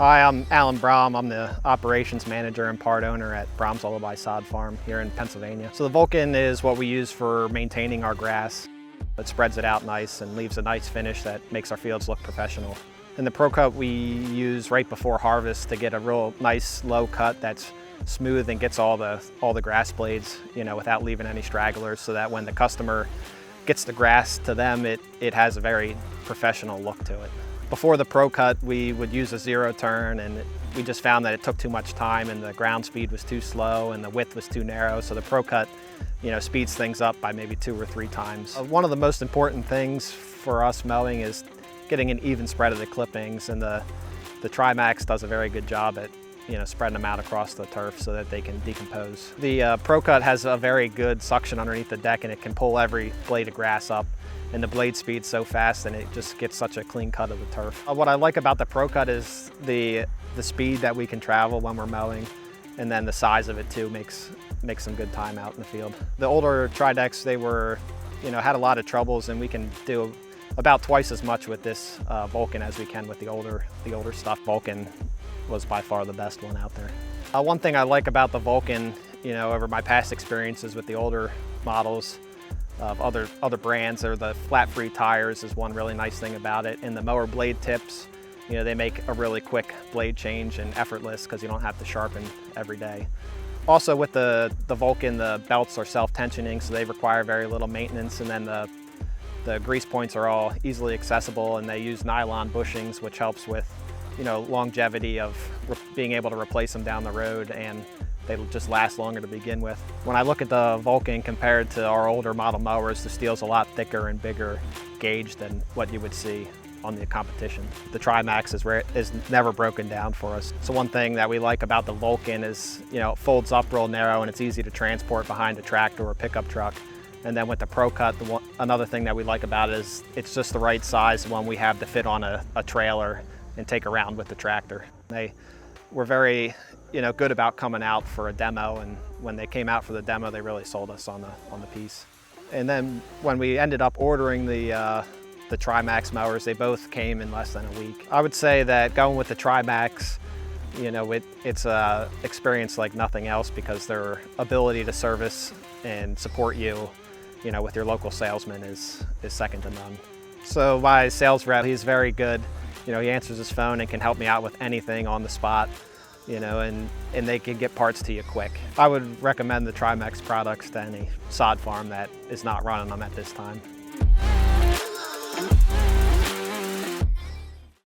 Hi, I'm Alan Bromm. I'm the operations manager and part owner at Bromm's Lullaby Sod Farm here in Pennsylvania. So the Vulcan is what we use for maintaining our grass. It spreads it out nice and leaves a nice finish that makes our fields look professional. And the ProCut we use right before harvest to get a real nice low cut that's smooth and gets all the grass blades, without leaving any stragglers, so that when the customer gets the grass to them, it has a very professional look to it. Before the ProCut, we would use a zero turn, and we just found that it took too much time and the ground speed was too slow and the width was too narrow. So the ProCut, speeds things up by maybe 2 or 3 times. One of the most important things for us mowing is getting an even spread of the clippings, and the Trimax does a very good job at spreading them out across the turf so that they can decompose. The ProCut has a very good suction underneath the deck, and it can pull every blade of grass up. And the blade speed's so fast, and it just gets such a clean cut of the turf. What I like about the ProCut is the speed that we can travel when we're mowing, and then the size of it too makes some good time out in the field. The older Tri-Decks, they were, had a lot of troubles, and we can do about twice as much with this Vulcan as we can with the older stuff. Vulcan was by far the best one out there. One thing I like about the Vulcan, over my past experiences with the older models of other brands, or the flat free tires is one really nice thing about it. And the mower blade tips, they make a really quick blade change and effortless because you don't have to sharpen every day. Also with the Vulcan, the belts are self-tensioning, so they require very little maintenance, and then the grease points are all easily accessible, and they use nylon bushings, which helps with longevity of being able to replace them down the road, and they'll just last longer to begin with. When I look at the Vulcan compared to our older model mowers, the steel's a lot thicker and bigger gauge than what you would see on the competition. The Trimax is never broken down for us. So one thing that we like about the Vulcan is, it folds up real narrow and it's easy to transport behind a tractor or pickup truck. And then with the ProCut, another thing that we like about it is it's just the right size one we have to fit on a trailer and take around with the tractor. They were very good about coming out for a demo, and when they came out for the demo, they really sold us on the piece. And then when we ended up ordering the Trimax mowers, they both came in less than a week. I would say that going with the Trimax, it's an experience like nothing else, because their ability to service and support you, with your local salesman is second to none. So my sales rep, he's very good. He answers his phone and can help me out with anything on the spot. And they can get parts to you quick. I would recommend the Trimax products to any sod farm that is not running them at this time.